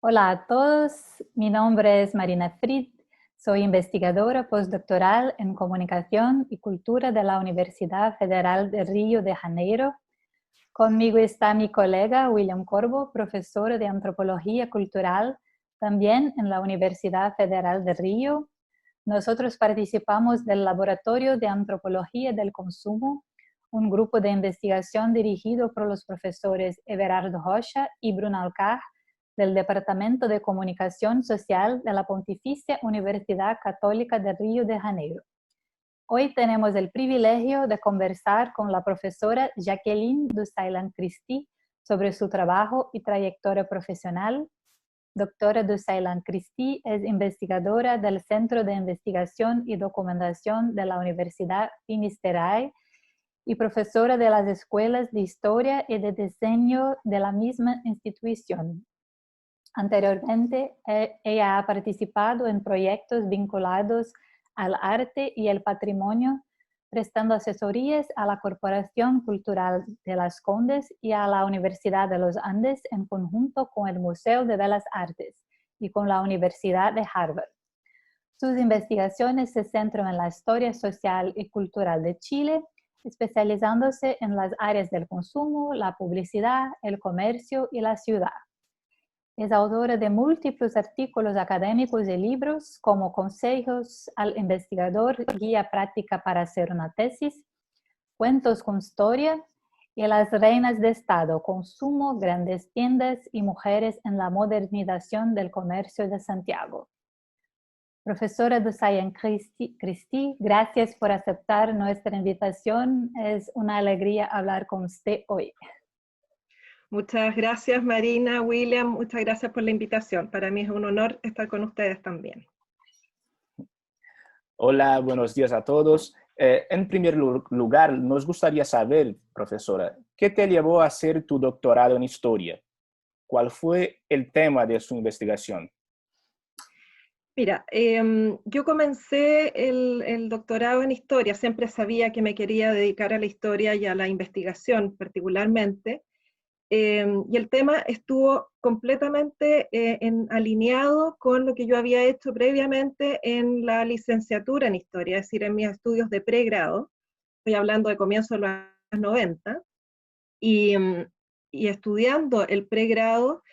Hola a todos, mi nombre es Marina Fried, soy investigadora postdoctoral en Comunicación y Cultura de la Universidad Federal de Río de Janeiro. Conmigo está mi colega William Corbo, profesor de Antropología Cultural, también en la Universidad Federal de Río. Nosotros participamos del Laboratorio de Antropología del Consumo, un grupo de investigación dirigido por los profesores Everardo Rocha y Bruno Alcaj, del Departamento de Comunicación Social de la Pontificia Universidad Católica de Río de Janeiro. Hoy tenemos el privilegio de conversar con la profesora Jacqueline du Saillant-Christie sobre su trabajo y trayectoria profesional. Doctora du Saillant-Christie es investigadora del Centro de Investigación y Documentación de la Universidad Finisterrae y profesora de las escuelas de Historia y de Diseño de la misma institución. Anteriormente, ella ha participado en proyectos vinculados al arte y el patrimonio, prestando asesorías a la Corporación Cultural de las Condes y a la Universidad de los Andes en conjunto con el Museo de Bellas Artes y con la Universidad de Harvard. Sus investigaciones se centran en la historia social y cultural de Chile, especializándose en las áreas del consumo, la publicidad, el comercio y la ciudad. Es autora de múltiples artículos académicos y libros como Consejos al investigador, Guía práctica para hacer una tesis, Cuentos con historia y Las reinas de Estado, consumo, grandes tiendas y mujeres en la modernización del comercio de Santiago. Profesora du Saillant-Christie, gracias por aceptar nuestra invitación. Es una alegría hablar con usted hoy. Muchas gracias Marina, William, muchas gracias por la invitación. Para mí es un honor estar con ustedes también. Hola, buenos días a todos. En primer lugar, nos gustaría saber, profesora, ¿qué te llevó a hacer tu doctorado en historia? ¿Cuál fue el tema de su investigación? Mira, yo comencé el doctorado en historia, siempre sabía que me quería dedicar a la historia y a la investigación particularmente, y el tema estuvo completamente alineado con lo que yo había hecho previamente en la licenciatura en historia, es decir, en mis estudios de pregrado, estoy hablando de comienzo de los años 90, y, y estudiando el pregrado,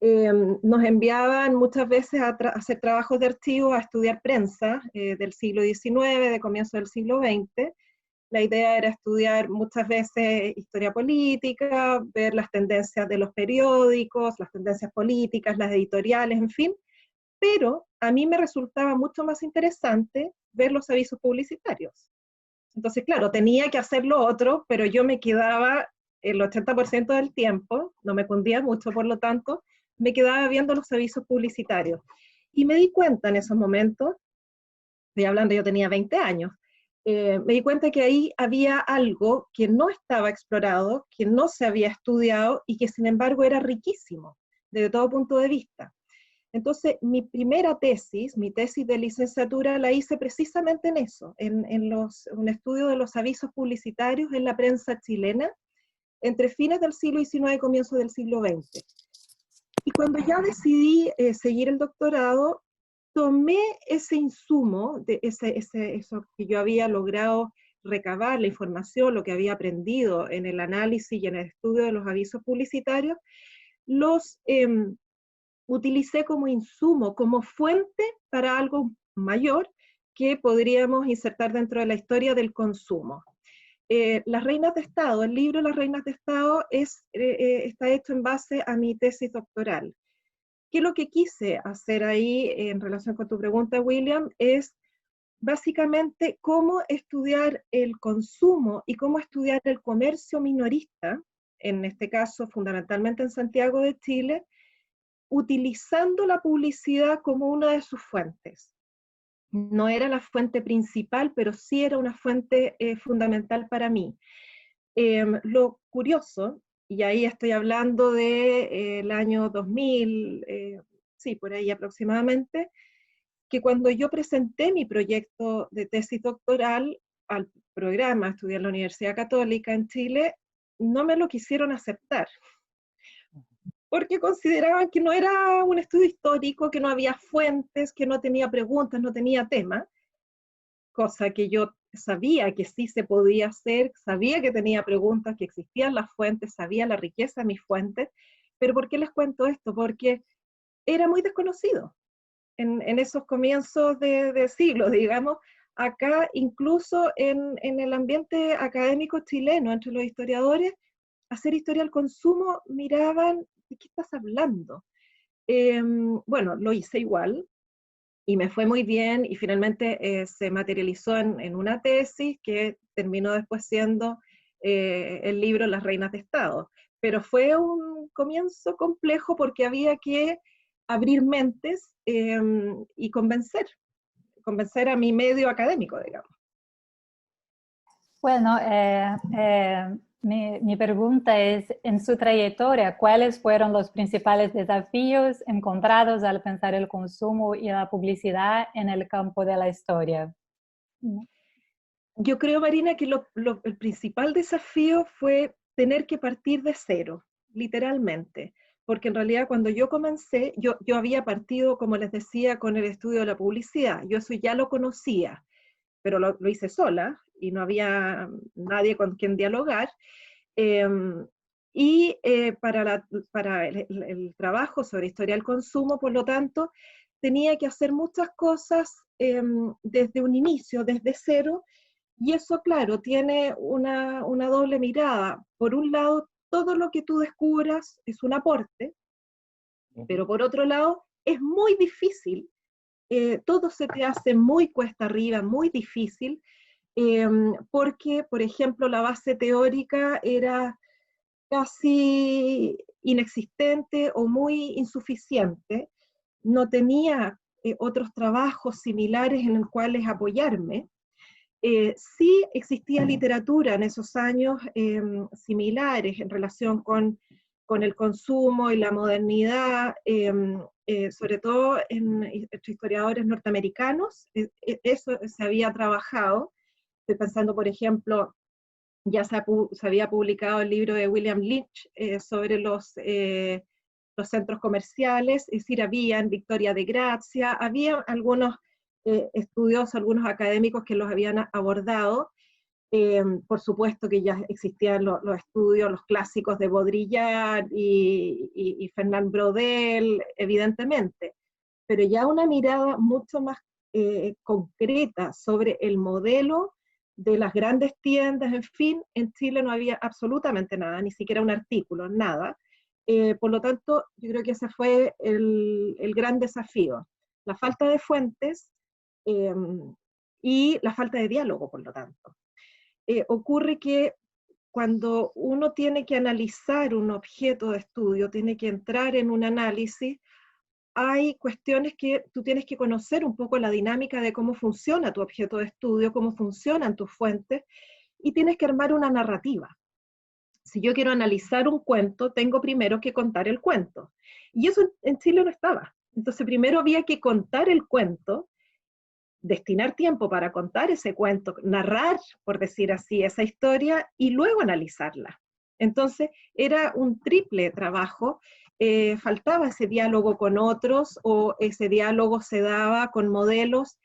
nos enviaban muchas veces a hacer trabajos de archivo, a estudiar prensa del siglo XIX, de comienzo del siglo XX. La idea era estudiar muchas veces historia política, ver las tendencias de los periódicos, las tendencias políticas, las editoriales, en fin, pero a mí me resultaba mucho más interesante ver los avisos publicitarios. Entonces, claro, tenía que hacer lo otro, pero yo me quedaba el 80% del tiempo, no me cundía mucho, por lo tanto, me quedaba viendo los avisos publicitarios. Y me di cuenta en esos momentos, estoy hablando, yo tenía 20 años, me di cuenta que ahí había algo que no estaba explorado, que no se había estudiado y que sin embargo era riquísimo desde todo punto de vista. Entonces, mi primera tesis, mi tesis de licenciatura, la hice precisamente en eso, en un estudio de los avisos publicitarios en la prensa chilena entre fines del siglo XIX y comienzos del siglo XX. Y cuando ya decidí seguir el doctorado, tomé ese insumo, de eso que yo había logrado recabar, la información, lo que había aprendido en el análisis y en el estudio de los avisos publicitarios, los utilicé como insumo, como fuente para algo mayor que podríamos insertar dentro de la historia del consumo. Las reinas de Estado, el libro Las reinas de Estado está hecho en base a mi tesis doctoral. ¿Qué es lo que quise hacer ahí en relación con tu pregunta, William? Es básicamente cómo estudiar el consumo y cómo estudiar el comercio minorista, en este caso fundamentalmente en Santiago de Chile, utilizando la publicidad como una de sus fuentes. No era la fuente principal, pero sí era una fuente fundamental para mí. Lo curioso, y ahí estoy hablando del año 2000, sí, por ahí aproximadamente, que cuando yo presenté mi proyecto de tesis doctoral al programa, estudié en la Universidad Católica en Chile, no me lo quisieron aceptar. porque consideraban que no era un estudio histórico, que no había fuentes, que no tenía preguntas, no tenía tema, cosa que yo sabía que sí se podía hacer, sabía que tenía preguntas, que existían las fuentes, sabía la riqueza de mis fuentes, pero ¿por qué les cuento esto? Porque era muy desconocido en esos comienzos de siglo, digamos, acá incluso en el ambiente académico chileno, entre los historiadores, hacer historia del consumo miraban, ¿de qué estás hablando? Bueno, lo hice igual, y me fue muy bien, y finalmente se materializó en una tesis que terminó después siendo el libro Las Reinas de Estado. Pero fue un comienzo complejo porque había que abrir mentes y convencer a mi medio académico, digamos. Bueno, mi pregunta es, en su trayectoria, ¿cuáles fueron los principales desafíos encontrados al pensar el consumo y la publicidad en el campo de la historia? Yo creo, Marina, que el principal desafío fue tener que partir de cero, literalmente, porque en realidad cuando yo comencé, yo había partido, como les decía, con el estudio de la publicidad, yo eso ya lo conocía, pero lo hice sola y no había nadie con quien dialogar. Para el trabajo sobre historia del consumo, por lo tanto, tenía que hacer muchas cosas desde un inicio, desde cero, y eso, claro, tiene una doble mirada. Por un lado, todo lo que tú descubras es un aporte, pero por otro lado, es muy difícil. Todo se te hace muy cuesta arriba, muy difícil, porque, por ejemplo, la base teórica era casi inexistente o muy insuficiente, no tenía otros trabajos similares en los cuales apoyarme. Sí existía literatura en esos años similares en relación con el consumo y la modernidad, sobre todo entre historiadores norteamericanos, eso se había trabajado. Estoy pensando, por ejemplo, ya se había publicado el libro de William Lynch sobre los centros comerciales, es decir, había en Victoria de Gracia, había algunos estudiosos, algunos académicos que los habían abordado. Por supuesto que ya existían los estudios, los clásicos de Baudrillard y Fernand Braudel, evidentemente, pero ya una mirada mucho más concreta sobre el modelo de las grandes tiendas, en fin, en Chile no había absolutamente nada, ni siquiera un artículo, nada. Por lo tanto, yo creo que ese fue el gran desafío, la falta de fuentes y la falta de diálogo, por lo tanto. Ocurre que cuando uno tiene que analizar un objeto de estudio, tiene que entrar en un análisis, hay cuestiones que tú tienes que conocer un poco la dinámica de cómo funciona tu objeto de estudio, cómo funcionan tus fuentes, y tienes que armar una narrativa. Si yo quiero analizar un cuento, tengo primero que contar el cuento. Y eso en Chile no estaba. Entonces primero había que contar el cuento, destinar tiempo para contar ese cuento, narrar, por decir así, esa historia, y luego analizarla. Entonces era un triple trabajo. Faltaba ese diálogo con otros, o ese diálogo se daba con modelos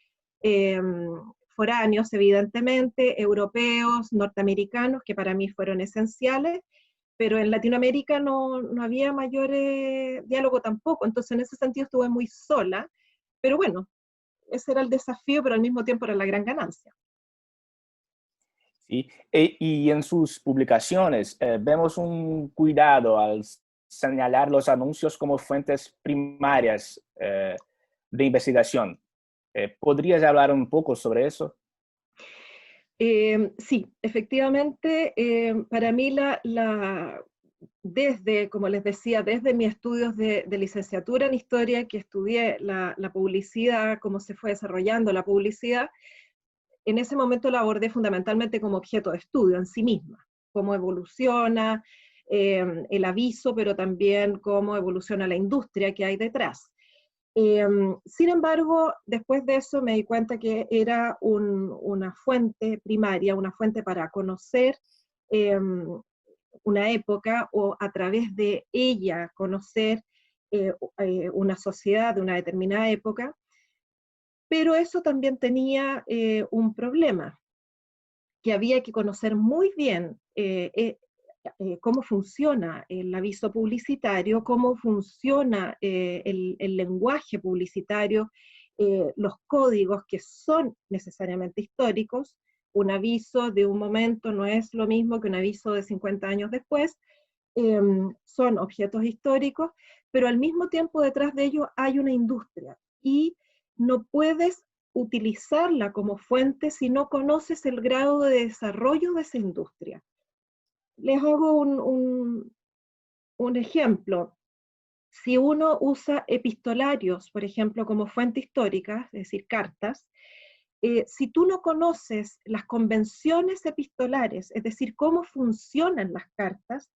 foráneos, evidentemente, europeos, norteamericanos, que para mí fueron esenciales, pero en Latinoamérica no había mayor diálogo tampoco, entonces en ese sentido estuve muy sola, pero bueno, ese era el desafío, pero al mismo tiempo era la gran ganancia. Sí, y en sus publicaciones vemos un cuidado al señalar los anuncios como fuentes primarias de investigación. ¿Podrías hablar un poco sobre eso? Sí, efectivamente, para mí desde, como les decía, desde mis estudios de licenciatura en historia, que estudié la publicidad, cómo se fue desarrollando la publicidad, en ese momento la abordé fundamentalmente como objeto de estudio en sí misma, cómo evoluciona el aviso, pero también cómo evoluciona la industria que hay detrás. Sin embargo, después de eso me di cuenta que era una fuente primaria, una fuente para conocer una época o a través de ella conocer una sociedad de una determinada época, pero eso también tenía un problema, que había que conocer muy bien cómo funciona el aviso publicitario, cómo funciona el lenguaje publicitario, los códigos que son necesariamente históricos. Un aviso de un momento no es lo mismo que un aviso de 50 años después, son objetos históricos, pero al mismo tiempo detrás de ello hay una industria, y no puedes utilizarla como fuente si no conoces el grado de desarrollo de esa industria. Les hago un ejemplo. Si uno usa epistolarios, por ejemplo, como fuente histórica, es decir, cartas, si tú no conoces las convenciones epistolares, es decir, cómo funcionan las cartas,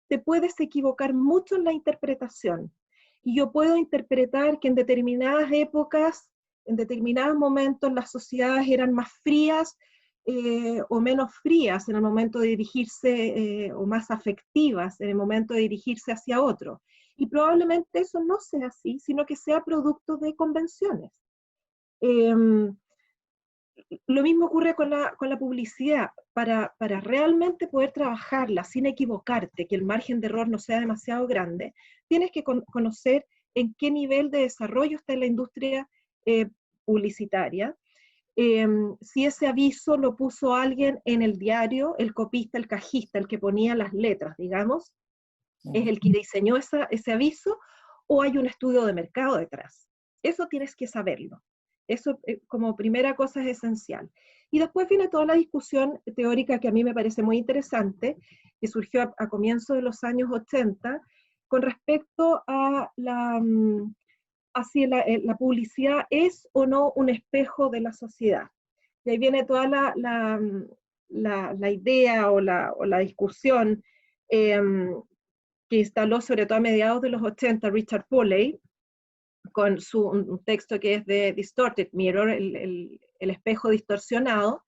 te puedes equivocar mucho en la interpretación. Y yo puedo interpretar que en determinadas épocas, en determinados momentos, las sociedades eran más frías o menos frías en el momento de dirigirse, o más afectivas en el momento de dirigirse hacia otro. Y probablemente eso no sea así, sino que sea producto de convenciones. Lo mismo ocurre con la publicidad. Para realmente poder trabajarla sin equivocarte, que el margen de error no sea demasiado grande, tienes que conocer en qué nivel de desarrollo está la industria publicitaria. Si ese aviso lo puso alguien en el diario, el copista, el cajista, el que ponía las letras, digamos, es el que diseñó ese aviso, o hay un estudio de mercado detrás. Eso tienes que saberlo. Eso como primera cosa es esencial. Y después viene toda la discusión teórica que a mí me parece muy interesante, que surgió a comienzos de los años 80, con respecto a si la publicidad es o no un espejo de la sociedad. Y ahí viene toda la idea o la discusión que instaló sobre todo a mediados de los 80 Richard Foley, con un texto que es de Distorted Mirror, el espejo distorsionado.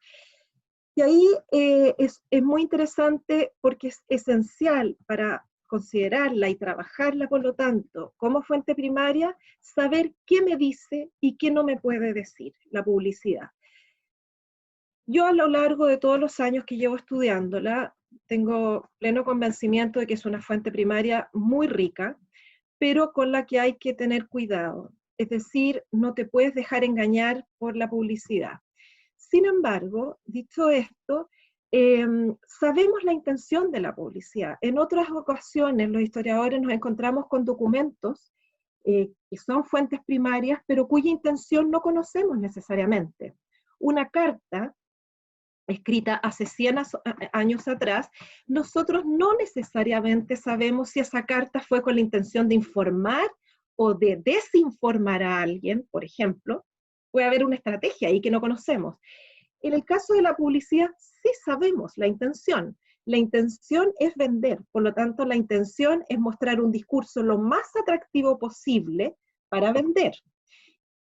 Y ahí es muy interesante porque es esencial para considerarla y trabajarla, por lo tanto, como fuente primaria, saber qué me dice y qué no me puede decir la publicidad. Yo a lo largo de todos los años que llevo estudiándola, tengo pleno convencimiento de que es una fuente primaria muy rica, pero con la que hay que tener cuidado. Es decir, no te puedes dejar engañar por la publicidad. Sin embargo, dicho esto, sabemos la intención de la publicidad. En otras ocasiones, los historiadores nos encontramos con documentos que son fuentes primarias, pero cuya intención no conocemos necesariamente. Una carta escrita hace 100 años atrás, nosotros no necesariamente sabemos si esa carta fue con la intención de informar o de desinformar a alguien, por ejemplo. Puede haber una estrategia ahí que no conocemos. En el caso de la publicidad, sí sabemos la intención. La intención es vender, por lo tanto, la intención es mostrar un discurso lo más atractivo posible para vender.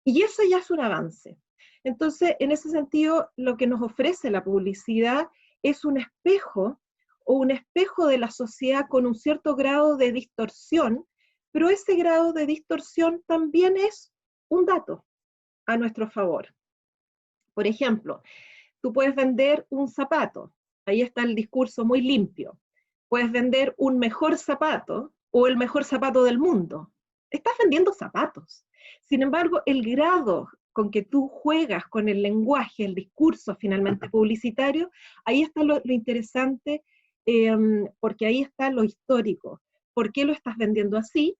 Y eso ya es un avance. Entonces, en ese sentido, lo que nos ofrece la publicidad es un espejo, o un espejo de la sociedad con un cierto grado de distorsión, pero ese grado de distorsión también es un dato a nuestro favor. Por ejemplo, tú puedes vender un zapato, ahí está el discurso muy limpio. Puedes vender un mejor zapato o el mejor zapato del mundo. Estás vendiendo zapatos. Sin embargo, el grado con que tú juegas con el lenguaje, el discurso finalmente publicitario, ahí está lo interesante, porque ahí está lo histórico. ¿Por qué lo estás vendiendo así?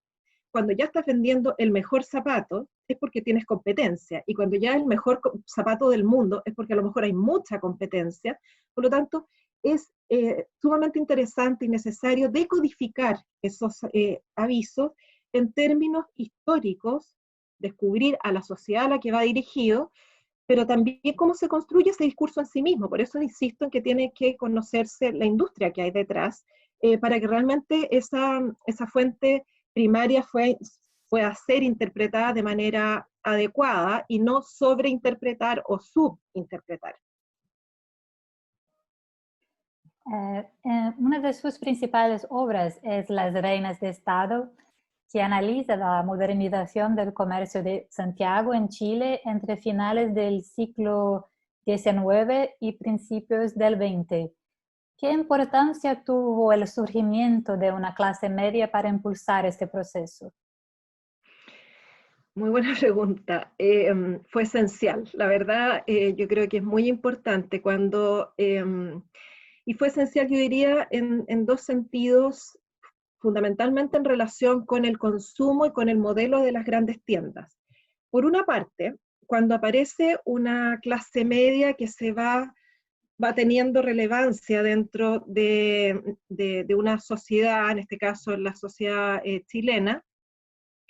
Cuando ya estás vendiendo el mejor zapato, es porque tienes competencia, y cuando ya el mejor zapato del mundo, es porque a lo mejor hay mucha competencia. Por lo tanto, es sumamente interesante y necesario decodificar esos avisos en términos históricos, descubrir a la sociedad a la que va dirigido, pero también cómo se construye ese discurso en sí mismo. Por eso insisto en que tiene que conocerse la industria que hay detrás, para que realmente esa fuente primaria pueda ser interpretada de manera adecuada y no sobreinterpretar o subinterpretar. Una de sus principales obras es Las Reinas de Estado, que analiza la modernización del comercio de Santiago en Chile entre finales del siglo XIX y principios del XX. ¿Qué importancia tuvo el surgimiento de una clase media para impulsar este proceso? Muy buena pregunta. Fue esencial. La verdad, yo creo que es muy importante y fue esencial, yo diría, en dos sentidos, fundamentalmente en relación con el consumo y con el modelo de las grandes tiendas. Por una parte, cuando aparece una clase media que va teniendo relevancia dentro de una sociedad, en este caso la sociedad chilena,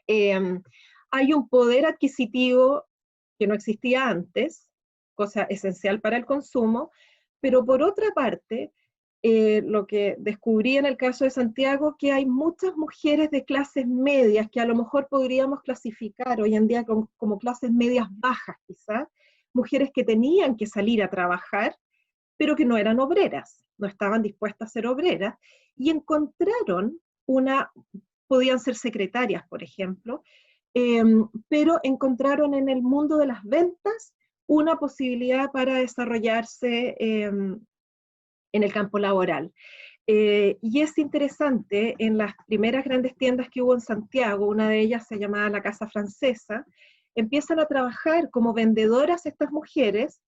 hay un poder adquisitivo que no existía antes, cosa esencial para el consumo, pero por otra parte, lo que descubrí en el caso de Santiago, que hay muchas mujeres de clases medias que a lo mejor podríamos clasificar hoy en día como clases medias bajas, quizás, mujeres que tenían que salir a trabajar, pero que no eran obreras, no estaban dispuestas a ser obreras, y encontraron podían ser secretarias, por ejemplo, pero encontraron en el mundo de las ventas una posibilidad para desarrollarse en el campo laboral. Y es interesante, en las primeras grandes tiendas que hubo en Santiago, una de ellas se llamaba la Casa Francesa, empiezan a trabajar como vendedoras estas mujeres,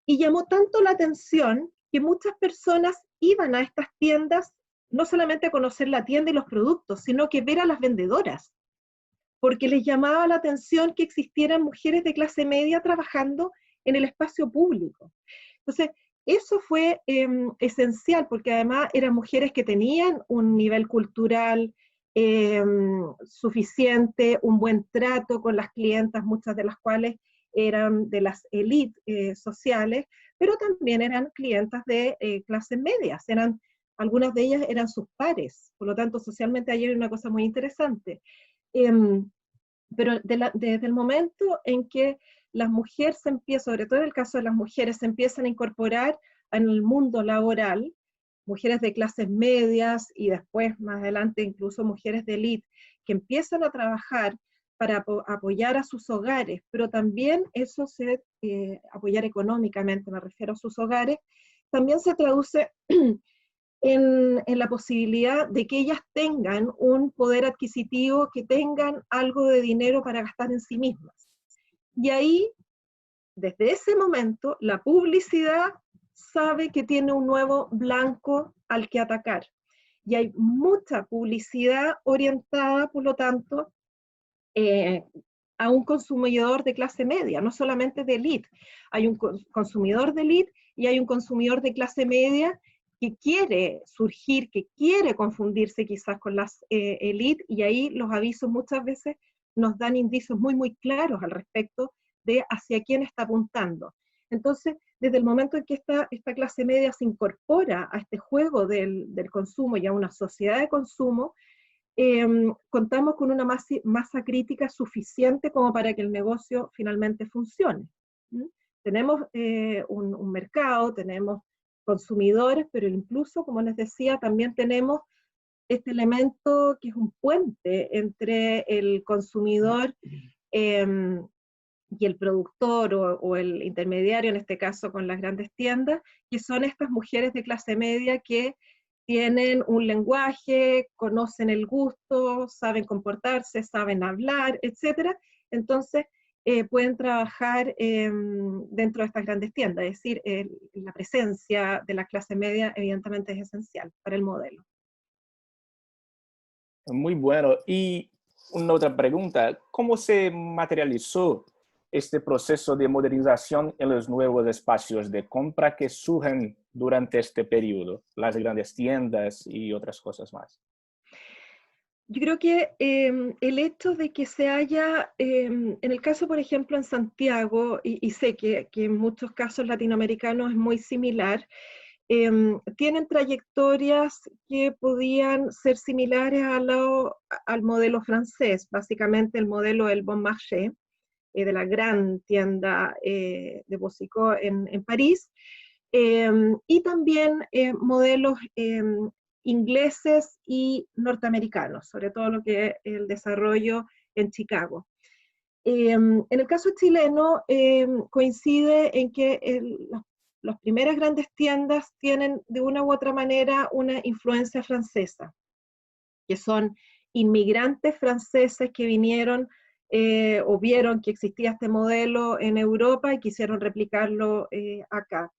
y llamó tanto la atención que muchas personas iban a estas tiendas no solamente a conocer la tienda y los productos, sino que ver a las vendedoras, porque les llamaba la atención que existieran mujeres de clase media trabajando en el espacio público. Entonces, eso fue esencial, porque además eran mujeres que tenían un nivel cultural suficiente, un buen trato con las clientas, muchas de las cuales eran de las élites sociales, pero también eran clientas de clases medias, algunas de ellas eran sus pares, por lo tanto socialmente ahí hay una cosa muy interesante. Pero desde el momento en que las mujeres sobre todo en el caso de las mujeres, se empiezan a incorporar en el mundo laboral, mujeres de clases medias y después, más adelante, incluso mujeres de élite, que empiezan a trabajar para apoyar a sus hogares, pero también eso apoyar económicamente, me refiero a sus hogares, también se traduce en la posibilidad de que ellas tengan un poder adquisitivo, que tengan algo de dinero para gastar en sí mismas. Y ahí, desde ese momento, la publicidad sabe que tiene un nuevo blanco al que atacar. Y hay mucha publicidad orientada, por lo tanto, a un consumidor de clase media, no solamente de élite. Hay un consumidor de élite y hay un consumidor de clase media que quiere surgir, que quiere confundirse quizás con las élites, y ahí los avisos muchas veces nos dan indicios muy, muy claros al respecto de hacia quién está apuntando. Entonces, desde el momento en que esta clase media se incorpora a este juego del consumo y a una sociedad de consumo, contamos con una masa crítica suficiente como para que el negocio finalmente funcione. Tenemos un mercado, tenemos consumidores, pero incluso, como les decía, también tenemos este elemento que es un puente entre el consumidor y el productor o el intermediario, en este caso con las grandes tiendas, que son estas mujeres de clase media que tienen un lenguaje, conocen el gusto, saben comportarse, saben hablar, etc. Entonces, pueden trabajar dentro de estas grandes tiendas. Es decir, la presencia de la clase media evidentemente es esencial para el modelo. Muy bueno. Y una otra pregunta, ¿cómo se materializó este proceso de modernización en los nuevos espacios de compra que surgen durante este periodo, las grandes tiendas y otras cosas más? Yo creo que el hecho de que se haya, en el caso, por ejemplo, en Santiago, y sé que en muchos casos latinoamericanos es muy similar, tienen trayectorias que podían ser similares al modelo francés, básicamente el modelo del Bon Marché, de la gran tienda de Boucicaut en París, y también modelos ingleses y norteamericanos, sobre todo lo que es el desarrollo en Chicago. En el caso chileno, coincide en que las primeras grandes tiendas tienen de una u otra manera una influencia francesa, que son inmigrantes franceses que vinieron o vieron que existía este modelo en Europa y quisieron replicarlo acá.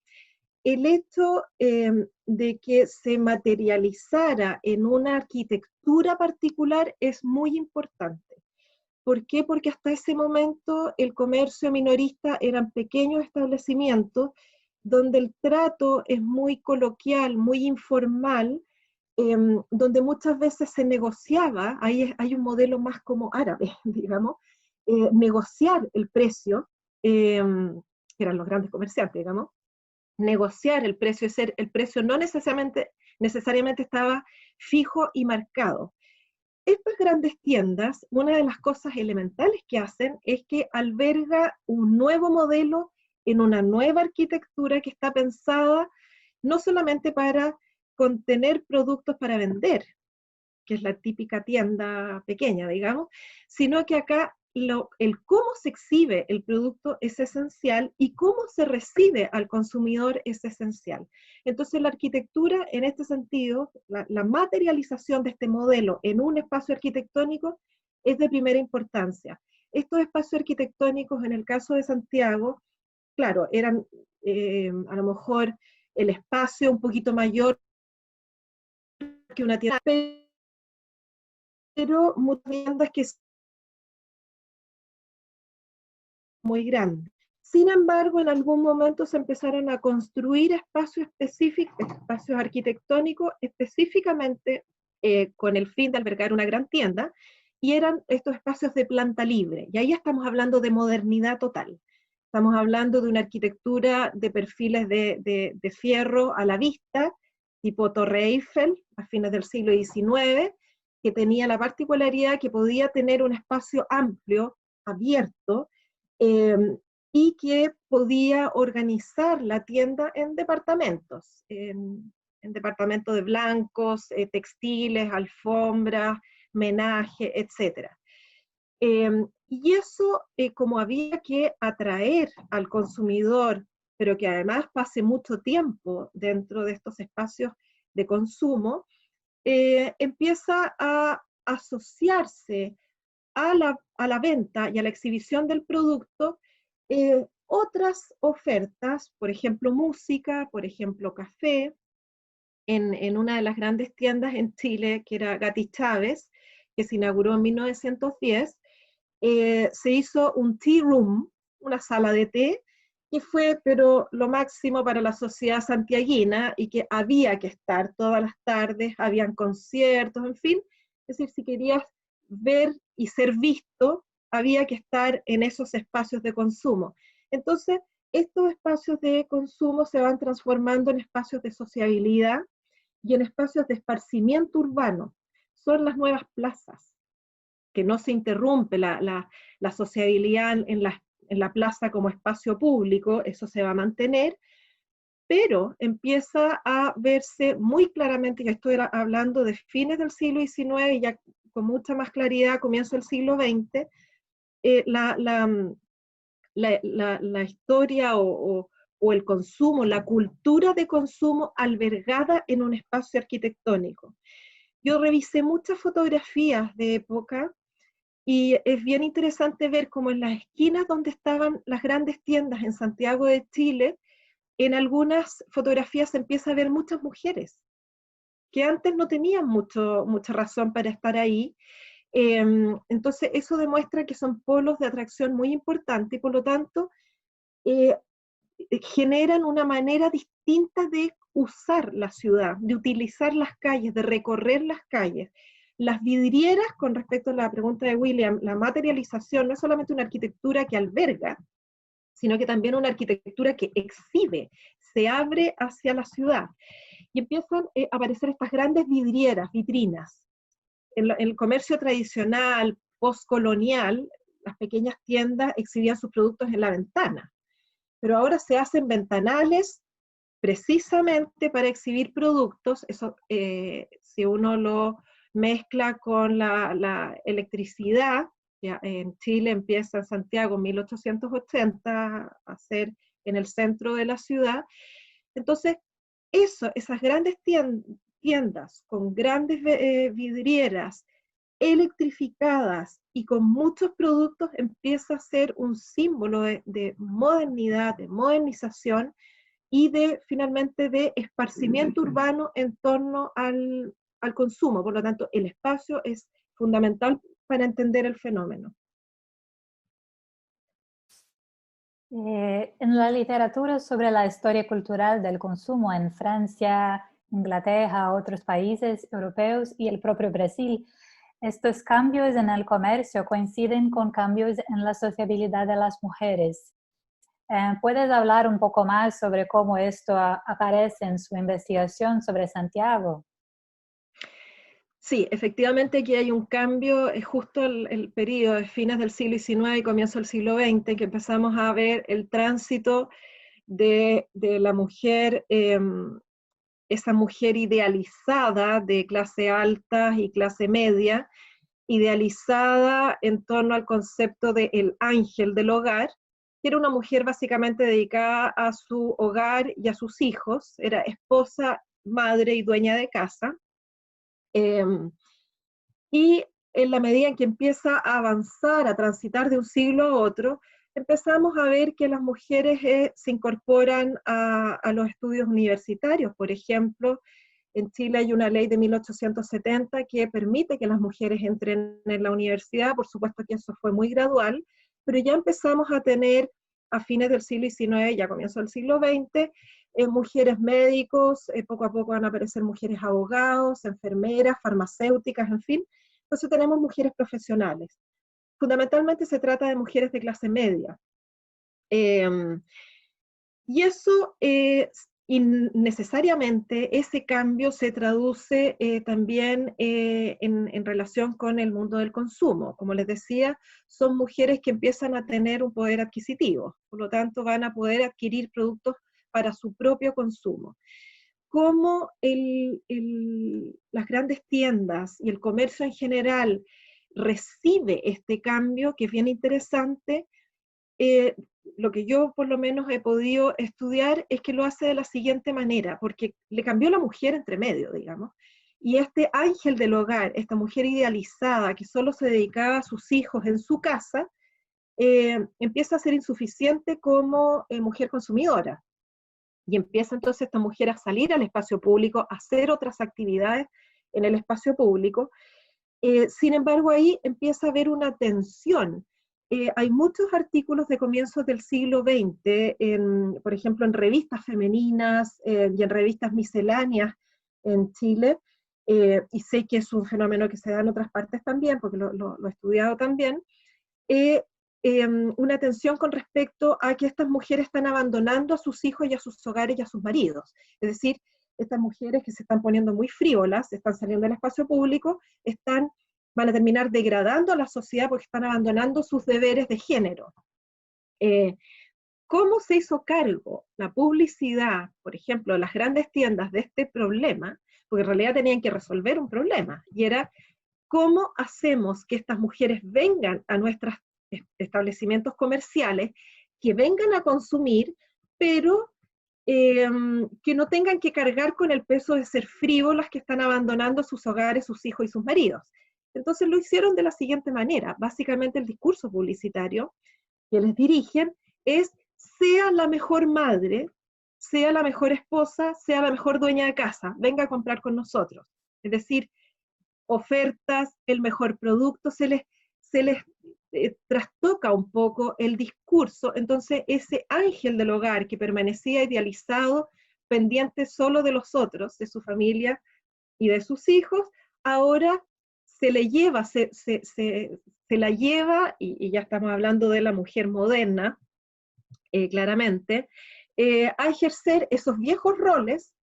El hecho de que se materializara en una arquitectura particular es muy importante. ¿Por qué? Porque hasta ese momento el comercio minorista eran pequeños establecimientos donde el trato es muy coloquial, muy informal, donde muchas veces se negociaba, hay un modelo más como árabe, digamos, negociar el precio, que eran los grandes comerciantes, digamos, negociar el precio, el precio no necesariamente estaba fijo y marcado. Estas grandes tiendas, una de las cosas elementales que hacen es que alberga un nuevo modelo en una nueva arquitectura que está pensada no solamente para contener productos para vender, que es la típica tienda pequeña, digamos, sino que acá el cómo se exhibe el producto es esencial y cómo se recibe al consumidor es esencial. Entonces la arquitectura, en este sentido, la materialización de este modelo en un espacio arquitectónico es de primera importancia. Estos espacios arquitectónicos, en el caso de Santiago, claro, eran a lo mejor el espacio un poquito mayor que una tienda, pero muchas tiendas que son muy grandes. Sin embargo, en algún momento se empezaron a construir espacios específicos, espacios arquitectónicos específicamente con el fin de albergar una gran tienda, y eran estos espacios de planta libre. Y ahí estamos hablando de modernidad total. Estamos hablando de una arquitectura de perfiles de fierro a la vista, tipo Torre Eiffel, a fines del siglo XIX, que tenía la particularidad que podía tener un espacio amplio, abierto, y que podía organizar la tienda en departamentos, en departamentos de blancos, textiles, alfombras, menaje, etc. Y eso, como había que atraer al consumidor, pero que además pase mucho tiempo dentro de estos espacios de consumo, empieza a asociarse a la venta y a la exhibición del producto otras ofertas, por ejemplo música, por ejemplo café, en una de las grandes tiendas en Chile, que era Gatti Chávez, que se inauguró en 1910, se hizo un tea room, una sala de té, que fue pero lo máximo para la sociedad santiaguina y que había que estar todas las tardes, habían conciertos, en fin, es decir, si querías ver y ser visto, había que estar en esos espacios de consumo. Entonces, estos espacios de consumo se van transformando en espacios de sociabilidad y en espacios de esparcimiento urbano. Son las nuevas plazas, que no se interrumpe la sociabilidad en la plaza como espacio público, eso se va a mantener, pero empieza a verse muy claramente, ya estoy hablando de fines del siglo XIX y ya con mucha más claridad comienzo del siglo XX, la historia o el consumo, la cultura de consumo albergada en un espacio arquitectónico. Yo revisé muchas fotografías de época y es bien interesante ver cómo en las esquinas donde estaban las grandes tiendas en Santiago de Chile, en algunas fotografías se empieza a ver muchas mujeres, que antes no tenían mucha razón para estar ahí. Entonces eso demuestra que son polos de atracción muy importantes y por lo tanto generan una manera distinta de usar la ciudad, de utilizar las calles, de recorrer las calles. Las vidrieras, con respecto a la pregunta de William, la materialización no es solamente una arquitectura que alberga, sino que también una arquitectura que exhibe, se abre hacia la ciudad. Y empiezan a aparecer estas grandes vidrieras, vitrinas. En el comercio tradicional, postcolonial, las pequeñas tiendas exhibían sus productos en la ventana. Pero ahora se hacen ventanales precisamente para exhibir productos. Eso, si uno lo mezcla con la electricidad, ya en Chile empieza en Santiago en 1880 a ser en el centro de la ciudad. Entonces, esas grandes tiendas con grandes vidrieras electrificadas y con muchos productos empieza a ser un símbolo de modernidad, de modernización y finalmente de esparcimiento urbano en torno al consumo. Por lo tanto, el espacio es fundamental para entender el fenómeno. En la literatura sobre la historia cultural del consumo en Francia, Inglaterra, otros países europeos y el propio Brasil, estos cambios en el comercio coinciden con cambios en la sociabilidad de las mujeres. ¿Puedes hablar un poco más sobre cómo esto aparece en su investigación sobre Santiago? Sí, efectivamente aquí hay un cambio, es justo el periodo de fines del siglo XIX y comienzo del siglo XX, que empezamos a ver el tránsito de la mujer, esa mujer idealizada de clase alta y clase media, idealizada en torno al concepto de el ángel del hogar, que era una mujer básicamente dedicada a su hogar y a sus hijos, era esposa, madre y dueña de casa. Y en la medida en que empieza a avanzar, a transitar de un siglo a otro, empezamos a ver que las mujeres se incorporan a los estudios universitarios. Por ejemplo, en Chile hay una ley de 1870 que permite que las mujeres entren en la universidad. Por supuesto que eso fue muy gradual, pero ya empezamos a tener a fines del siglo XIX, ya comienzo del siglo XX, mujeres médicos, poco a poco van a aparecer mujeres abogados, enfermeras, farmacéuticas, en fin. Entonces tenemos mujeres profesionales. Fundamentalmente se trata de mujeres de clase media. Y eso, necesariamente, ese cambio se traduce también en relación con el mundo del consumo. Como les decía, son mujeres que empiezan a tener un poder adquisitivo, por lo tanto van a poder adquirir productos para su propio consumo. Cómo las grandes tiendas y el comercio en general recibe este cambio, que es bien interesante. Lo que yo por lo menos he podido estudiar es que lo hace de la siguiente manera, porque le cambió la mujer entre medio, digamos, y este ángel del hogar, esta mujer idealizada que solo se dedicaba a sus hijos en su casa, empieza a ser insuficiente como mujer consumidora. Y empieza entonces esta mujer a salir al espacio público, a hacer otras actividades en el espacio público. Sin embargo, ahí empieza a haber una tensión. Hay muchos artículos de comienzos del siglo XX, por ejemplo, en revistas femeninas y en revistas misceláneas en Chile, y sé que es un fenómeno que se da en otras partes también, porque lo he estudiado también, una tensión con respecto a que estas mujeres están abandonando a sus hijos y a sus hogares y a sus maridos. Es decir, estas mujeres que se están poniendo muy frívolas, están saliendo del espacio público, van a terminar degradando a la sociedad porque están abandonando sus deberes de género. ¿Cómo se hizo cargo la publicidad, por ejemplo, las grandes tiendas de este problema? Porque en realidad tenían que resolver un problema, y era cómo hacemos que estas mujeres vengan a nuestros establecimientos comerciales, que vengan a consumir, pero que no tengan que cargar con el peso de ser frívolas, que están abandonando sus hogares, sus hijos y sus maridos. Entonces lo hicieron de la siguiente manera. Básicamente el discurso publicitario que les dirigen es: sea la mejor madre, sea la mejor esposa, sea la mejor dueña de casa, venga a comprar con nosotros. Es decir, ofertas, el mejor producto, se les trastoca un poco el discurso. Entonces ese ángel del hogar que permanecía idealizado, pendiente solo de los otros, de su familia y de sus hijos, ahora se le lleva, se la lleva, y ya estamos hablando de la mujer moderna, claramente, a ejercer esos viejos roles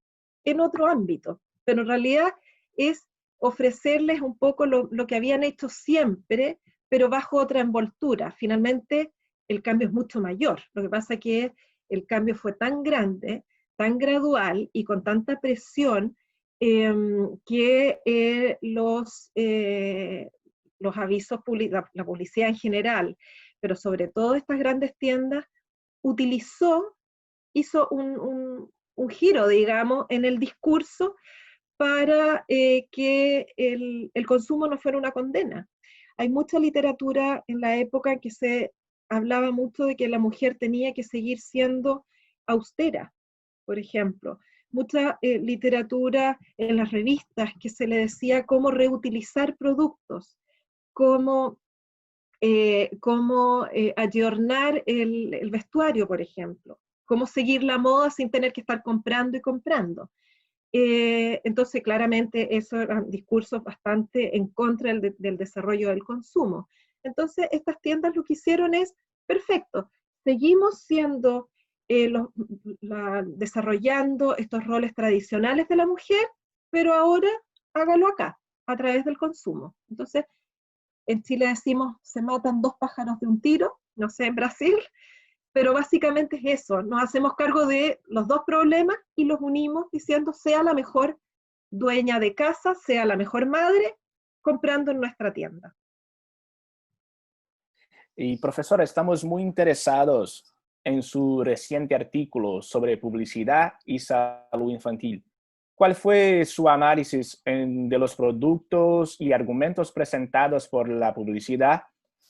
en otro ámbito, pero en realidad es ofrecerles un poco lo que habían hecho siempre, pero bajo otra envoltura. Finalmente, el cambio es mucho mayor. Lo que pasa es que el cambio fue tan grande tan gradual y con tanta presión que los avisos, la publicidad en general, pero sobre todo estas grandes tiendas, hizo un giro, digamos, en el discurso para que el consumo no fuera una condena. Hay mucha literatura en la época en que se hablaba mucho de que la mujer tenía que seguir siendo austera, por ejemplo. Mucha literatura en las revistas que se le decía cómo reutilizar productos, cómo ayornar el vestuario, por ejemplo, cómo seguir la moda sin tener que estar comprando y comprando. Entonces, claramente, esos eran discursos bastante en contra del desarrollo del consumo. Entonces, estas tiendas lo que hicieron es, perfecto, seguimos siendo, desarrollando estos roles tradicionales de la mujer, pero ahora hágalo acá, a través del consumo. Entonces, en Chile decimos, se matan dos pájaros de un tiro, no sé, en Brasil, pero básicamente es eso, nos hacemos cargo de los dos problemas y los unimos diciendo, sea la mejor dueña de casa, sea la mejor madre, comprando en nuestra tienda. Y profesora, estamos muy interesados en su reciente artículo sobre publicidad y salud infantil. ¿Cuál fue su análisis de los productos y argumentos presentados por la publicidad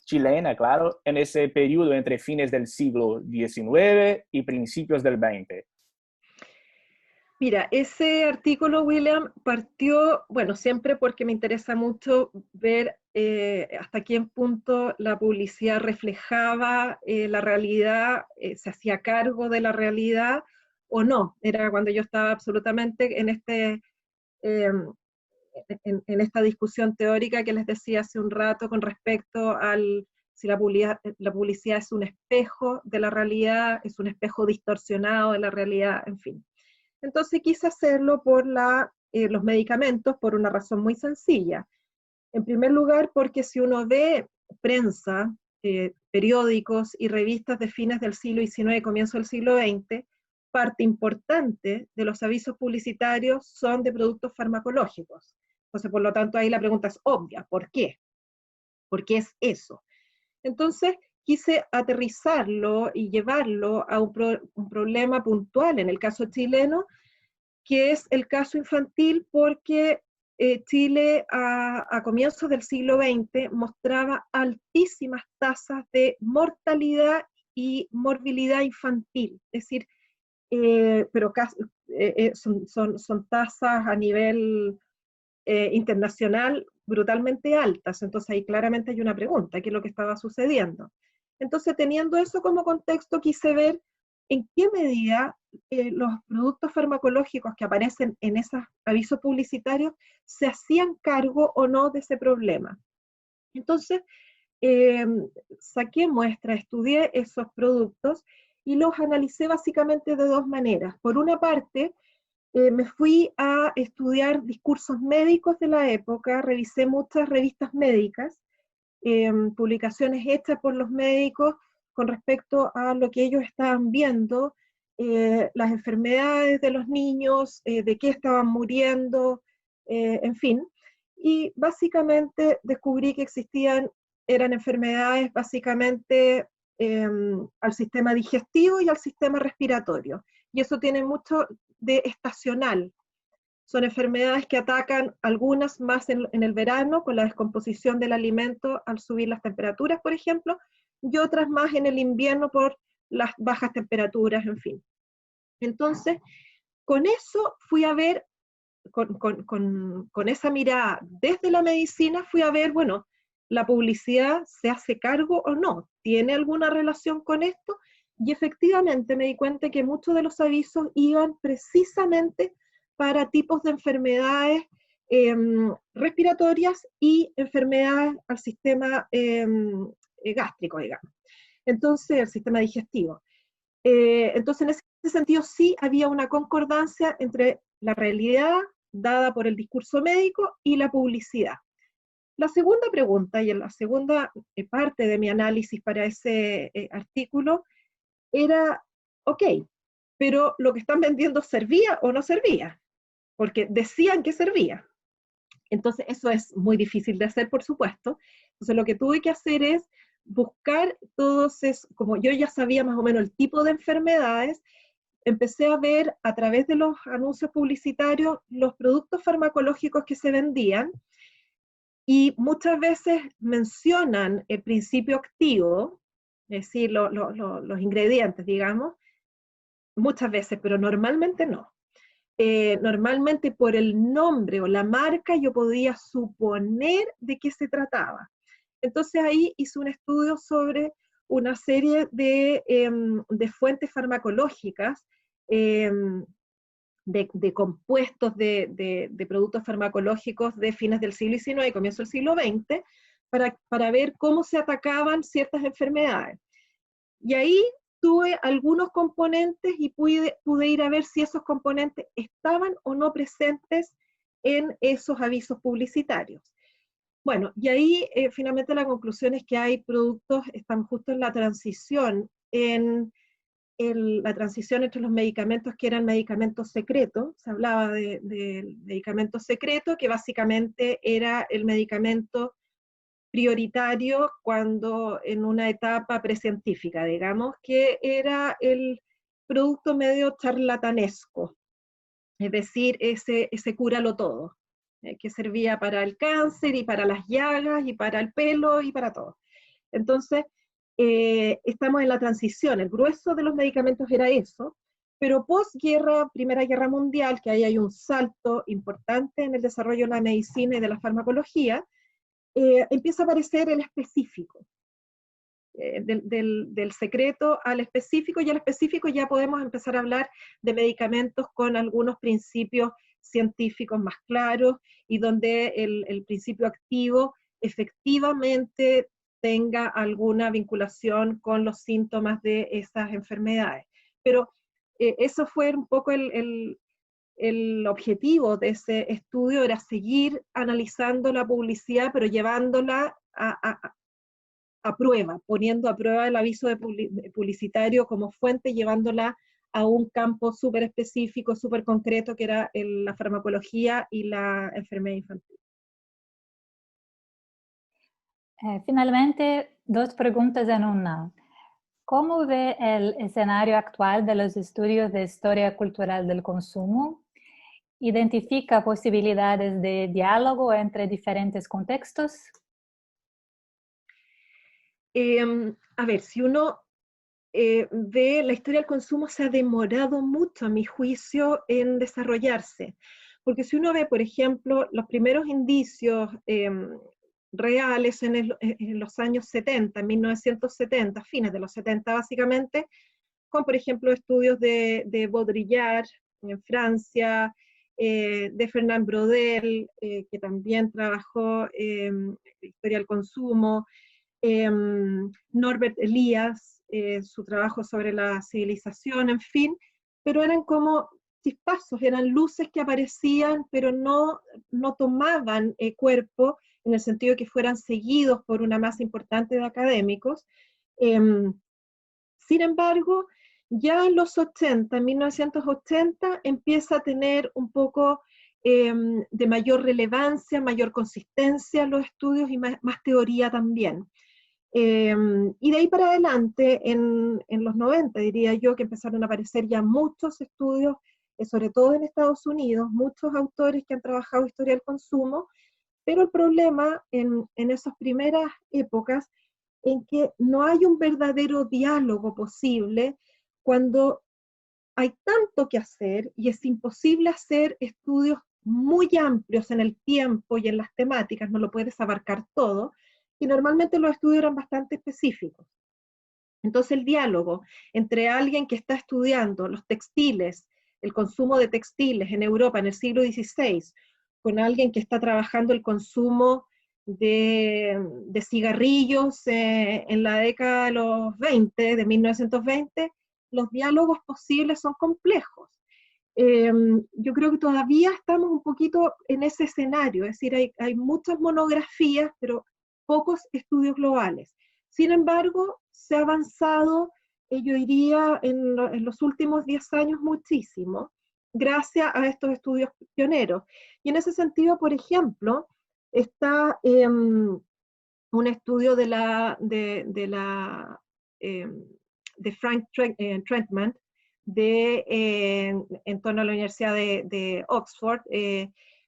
chilena, claro, en ese periodo entre fines del siglo XIX y principios del XX? Mira, ese artículo, William, partió, bueno, siempre porque me interesa mucho ver hasta qué punto la publicidad reflejaba la realidad, se hacía cargo de la realidad o no. Era cuando yo estaba absolutamente en esta discusión teórica que les decía hace un rato con respecto al si la publicidad es un espejo de la realidad, es un espejo distorsionado de la realidad, en fin. Entonces quise hacerlo por los medicamentos por una razón muy sencilla. En primer lugar, porque si uno ve prensa, periódicos y revistas de fines del siglo XIX, comienzo del siglo XX, parte importante de los avisos publicitarios son de productos farmacológicos. Entonces, por lo tanto, ahí la pregunta es obvia, ¿por qué? ¿Por qué es eso? Entonces, quise aterrizarlo y llevarlo a un problema puntual en el caso chileno, que es el caso infantil, porque Chile a comienzos del siglo XX mostraba altísimas tasas de mortalidad y morbilidad infantil, es decir, pero son tasas a nivel internacional brutalmente altas. Entonces ahí claramente hay una pregunta, ¿qué es lo que estaba sucediendo? Entonces, teniendo eso como contexto, quise ver en qué medida los productos farmacológicos que aparecen en esos avisos publicitarios se hacían cargo o no de ese problema. Entonces, saqué muestras, estudié esos productos y los analicé básicamente de dos maneras. Por una parte, me fui a estudiar discursos médicos de la época, revisé muchas revistas médicas, publicaciones hechas por los médicos con respecto a lo que ellos estaban viendo, las enfermedades de los niños, de qué estaban muriendo, en fin. Y básicamente descubrí que eran enfermedades básicamente al sistema digestivo y al sistema respiratorio. Y eso tiene mucho de estacional. Son enfermedades que atacan algunas más en el verano, con la descomposición del alimento al subir las temperaturas, por ejemplo, y otras más en el invierno por las bajas temperaturas, en fin. Entonces, con eso fui a ver, con esa mirada desde la medicina, fui a ver, bueno, la publicidad se hace cargo o no, ¿tiene alguna relación con esto? Y efectivamente me di cuenta que muchos de los avisos iban precisamente para tipos de enfermedades respiratorias y enfermedades al sistema gástrico, digamos. Entonces, el sistema digestivo. Entonces, en ese sentido, sí había una concordancia entre la realidad dada por el discurso médico y la publicidad. La segunda pregunta y en la segunda parte de mi análisis para ese artículo era, ok, pero lo que están vendiendo servía o no servía, porque decían que servía. Entonces eso es muy difícil de hacer, por supuesto. Entonces lo que tuve que hacer es buscar todos esos, como yo ya sabía más o menos el tipo de enfermedades, empecé a ver a través de los anuncios publicitarios los productos farmacológicos que se vendían, y muchas veces mencionan el principio activo, es decir, los ingredientes, digamos, muchas veces, pero normalmente no. Normalmente por el nombre o la marca yo podía suponer de qué se trataba. Entonces ahí hice un estudio sobre una serie de fuentes farmacológicas, de compuestos de productos farmacológicos de fines del siglo XIX y comienzo del siglo XX, para ver cómo se atacaban ciertas enfermedades. Y ahí tuve algunos componentes y pude ir a ver si esos componentes estaban o no presentes en esos avisos publicitarios. Bueno, y ahí finalmente la conclusión es que hay productos, están justo en la transición, la transición entre los medicamentos que eran medicamentos secretos. Se hablaba de medicamentos secretos, que básicamente era el medicamento prioritario cuando en una etapa precientífica, digamos, que era el producto medio charlatanesco, es decir, ese cúralo todo, que servía para el cáncer y para las llagas y para el pelo y para todo. Entonces, estamos en la transición, el grueso de los medicamentos era eso, pero posguerra, Primera Guerra Mundial, que ahí hay un salto importante en el desarrollo de la medicina y de la farmacología, empieza a aparecer el específico, del secreto al específico, y al específico ya podemos empezar a hablar de medicamentos con algunos principios científicos más claros, y donde el principio activo efectivamente tenga alguna vinculación con los síntomas de esas enfermedades. Pero eso fue un poco el objetivo de ese estudio, era seguir analizando la publicidad, pero llevándola a prueba, poniendo a prueba el aviso publicitario como fuente, llevándola a un campo súper específico, súper concreto, que era la farmacología y la enfermedad infantil. Finalmente, dos preguntas en una. ¿Cómo ve el escenario actual de los estudios de historia cultural del consumo? ¿Identifica posibilidades de diálogo entre diferentes contextos? A ver, si uno ve la historia del consumo, se ha demorado mucho, a mi juicio, en desarrollarse. Porque si uno ve, por ejemplo, los primeros indicios reales en los años 70, 1970, fines de los 70 básicamente, con por ejemplo estudios de Baudrillard en Francia, de Fernand Braudel, que también trabajó historia del consumo, Norbert Elias, su trabajo sobre la civilización, en fin, pero eran como chispazos, eran luces que aparecían, pero no tomaban cuerpo, en el sentido de que fueran seguidos por una masa importante de académicos. Sin embargo, ya en los 80, en 1980, empieza a tener un poco de mayor relevancia, mayor consistencia los estudios, y más teoría también. Y de ahí para adelante, en los 90, diría yo, que empezaron a aparecer ya muchos estudios, sobre todo en Estados Unidos, muchos autores que han trabajado historia del consumo, pero el problema en esas primeras épocas, en que no hay un verdadero diálogo posible cuando hay tanto que hacer y es imposible hacer estudios muy amplios en el tiempo y en las temáticas, no lo puedes abarcar todo, y normalmente los estudios eran bastante específicos. Entonces el diálogo entre alguien que está estudiando los textiles, el consumo de textiles en Europa en el siglo XVI, con alguien que está trabajando el consumo de cigarrillos en la década de los 20, de 1920, los diálogos posibles son complejos. Yo creo que todavía estamos un poquito en ese escenario, es decir, hay muchas monografías, pero pocos estudios globales. Sin embargo, se ha avanzado yo diría en los últimos 10 años muchísimo, gracias a estos estudios pioneros. Y en ese sentido, por ejemplo, está un estudio de Frank Trentman en torno a la Universidad de Oxford,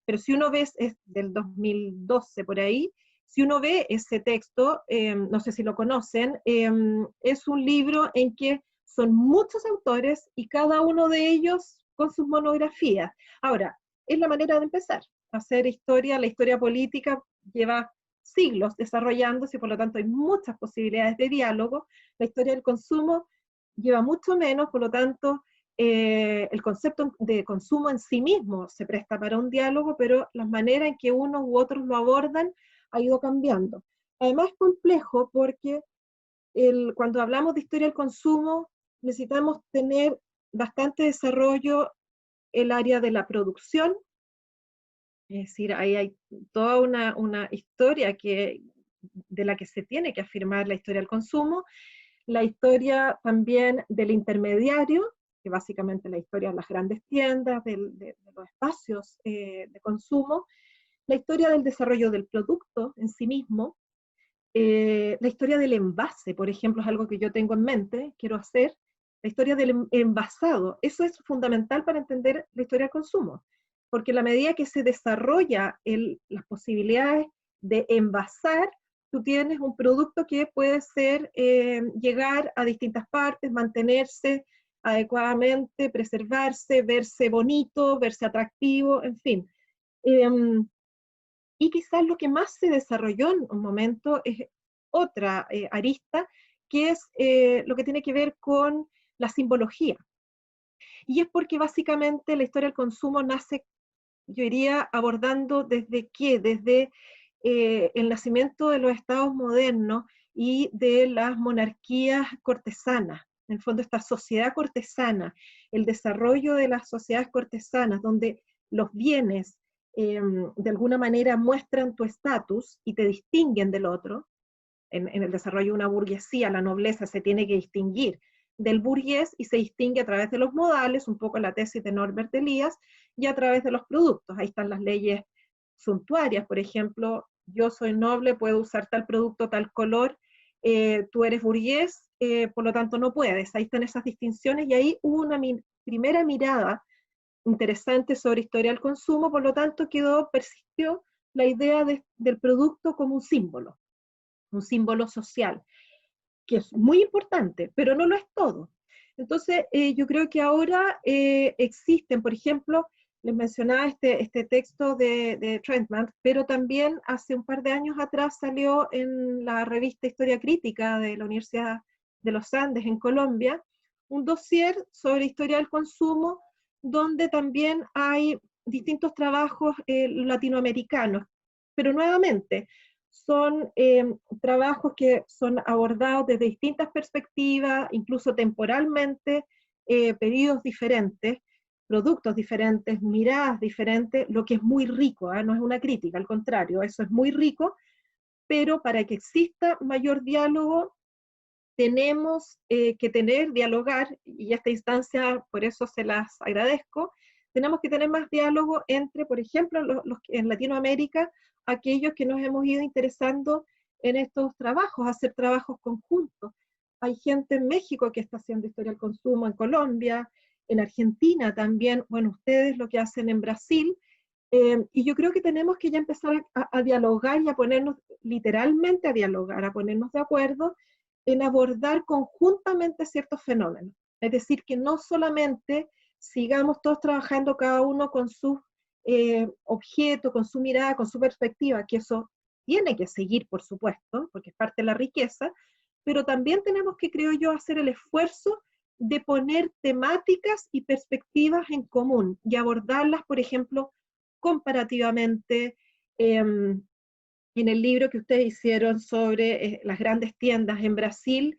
pero si uno ve, es del 2012 por ahí, si uno ve ese texto, no sé si lo conocen, es un libro en que son muchos autores y cada uno de ellos con sus monografías. Ahora, es la manera de empezar. Hacer historia, la historia política lleva siglos desarrollándose y por lo tanto hay muchas posibilidades de diálogo. La historia del consumo lleva mucho menos, por lo tanto el concepto de consumo en sí mismo se presta para un diálogo, pero las maneras en que unos u otros lo abordan ha ido cambiando. Además es complejo porque cuando hablamos de historia del consumo necesitamos tener bastante desarrollo el área de la producción, es decir, ahí hay toda una historia de la que se tiene que afirmar la historia del consumo, la historia también del intermediario, que básicamente la historia de las grandes tiendas, de los espacios de consumo, la historia del desarrollo del producto en sí mismo, la historia del envase, por ejemplo, es algo que yo tengo en mente, quiero hacer, la historia del envasado, eso es fundamental para entender la historia del consumo, porque a la medida que se desarrolla las posibilidades de envasar, tú tienes un producto que puede ser, llegar a distintas partes, mantenerse adecuadamente, preservarse, verse bonito, verse atractivo, en fin. Y quizás lo que más se desarrolló en un momento es otra arista, que es lo que tiene que ver con la simbología. Y es porque básicamente la historia del consumo nace, yo diría, abordando desde el nacimiento de los estados modernos y de las monarquías cortesanas, en el fondo esta sociedad cortesana, el desarrollo de las sociedades cortesanas, donde los bienes de alguna manera muestran tu estatus y te distinguen del otro. En el desarrollo de una burguesía, la nobleza se tiene que distinguir del burgués y se distingue a través de los modales, un poco la tesis de Norbert Elias, y a través de los productos. Ahí están las leyes suntuarias, por ejemplo, yo soy noble, puedo usar tal producto, tal color, tú eres burgués, por lo tanto no puedes. Ahí están esas distinciones y ahí hubo una primera mirada interesante sobre historia del consumo, por lo tanto persistió la idea del producto como un símbolo social, que es muy importante, pero no lo es todo. Entonces, yo creo que ahora existen, por ejemplo, les mencionaba este texto de Trentman, pero también hace un par de años atrás salió en la revista Historia Crítica de la Universidad de los Andes en Colombia, un dossier sobre historia del consumo, donde también hay distintos trabajos latinoamericanos, pero nuevamente son trabajos que son abordados desde distintas perspectivas, incluso temporalmente, periodos diferentes, productos diferentes, miradas diferentes, lo que es muy rico, no es una crítica, al contrario, eso es muy rico, pero para que exista mayor diálogo, tenemos que dialogar, y esta instancia, por eso se las agradezco, tenemos que tener más diálogo entre, por ejemplo, en Latinoamérica, aquellos que nos hemos ido interesando en estos trabajos, hacer trabajos conjuntos. Hay gente en México que está haciendo historia del consumo, en Colombia, en Argentina también, bueno, ustedes lo que hacen en Brasil, y yo creo que tenemos que ya empezar a dialogar y a ponernos, literalmente a dialogar, a ponernos de acuerdo en abordar conjuntamente ciertos fenómenos. Es decir, que no solamente sigamos todos trabajando cada uno con su objeto, con su mirada, con su perspectiva, que eso tiene que seguir, por supuesto, porque es parte de la riqueza, pero también tenemos que, creo yo, hacer el esfuerzo de poner temáticas y perspectivas en común y abordarlas, por ejemplo, comparativamente. En el libro que ustedes hicieron sobre las grandes tiendas en Brasil,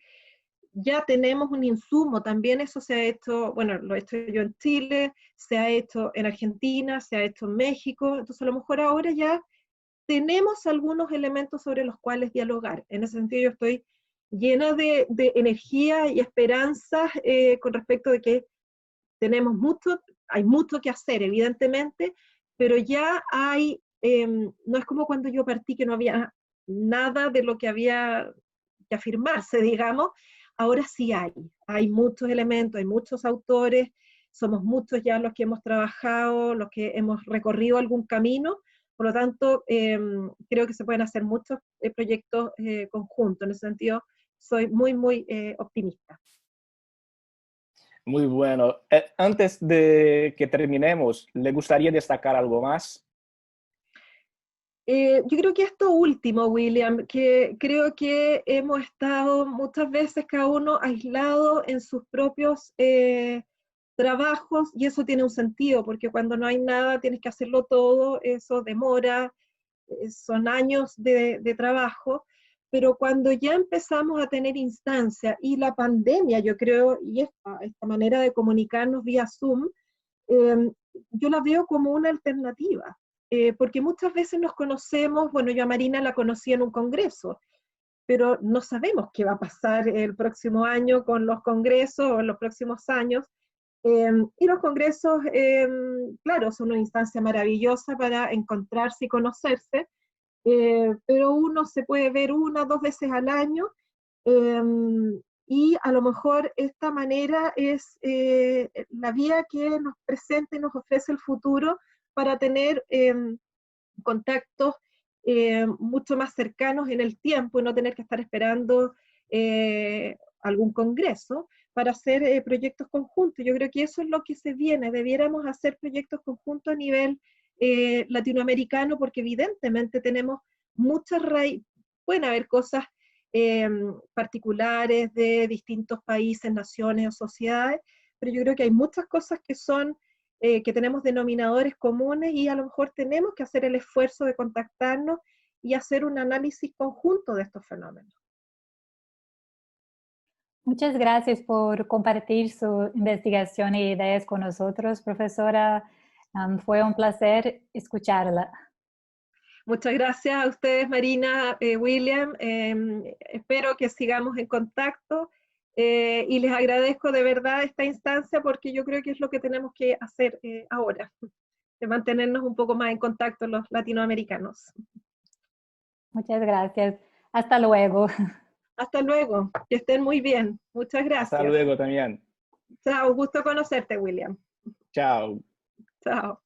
ya tenemos un insumo, también eso se ha hecho, bueno, lo he hecho yo en Chile, se ha hecho en Argentina, se ha hecho en México, entonces a lo mejor ahora ya tenemos algunos elementos sobre los cuales dialogar. En ese sentido yo estoy llena de energía y esperanzas con respecto de que hay mucho que hacer, evidentemente, pero ya hay, no es como cuando yo partí que no había nada de lo que había que afirmarse, digamos. Ahora sí hay muchos elementos, hay muchos autores, somos muchos ya los que hemos trabajado, los que hemos recorrido algún camino, por lo tanto, creo que se pueden hacer muchos proyectos conjuntos. En ese sentido, soy muy, muy optimista. Muy bueno. Antes de que terminemos, ¿le gustaría destacar algo más? Yo creo que esto último, William, que creo que hemos estado muchas veces cada uno aislado en sus propios trabajos, y eso tiene un sentido, porque cuando no hay nada tienes que hacerlo todo, eso demora, son años de trabajo, pero cuando ya empezamos a tener instancia, y la pandemia, yo creo, y esta manera de comunicarnos vía Zoom, yo la veo como una alternativa, porque muchas veces nos conocemos, bueno, yo a Marina la conocí en un congreso, pero no sabemos qué va a pasar el próximo año con los congresos o en los próximos años, y los congresos, claro, son una instancia maravillosa para encontrarse y conocerse, pero uno se puede ver 1 o 2 veces al año, eh, y a lo mejor esta manera es la vía que nos presenta y nos ofrece el futuro para tener contactos mucho más cercanos en el tiempo y no tener que estar esperando algún congreso para hacer proyectos conjuntos. Yo creo que eso es lo que se viene, debiéramos hacer proyectos conjuntos a nivel latinoamericano, porque evidentemente tenemos muchas raíces, pueden haber cosas particulares de distintos países, naciones o sociedades, pero yo creo que hay muchas cosas que son que tenemos denominadores comunes, y a lo mejor tenemos que hacer el esfuerzo de contactarnos y hacer un análisis conjunto de estos fenómenos. Muchas gracias por compartir su investigación e ideas con nosotros, profesora. Fue un placer escucharla. Muchas gracias a ustedes, Marina, William. Espero que sigamos en contacto y les agradezco de verdad esta instancia, porque yo creo que es lo que tenemos que hacer ahora, de mantenernos un poco más en contacto los latinoamericanos. Muchas gracias. Hasta luego. Hasta luego, que estén muy bien. Muchas gracias. Hasta luego también. Chao, gusto conocerte, William. Chao. Chao.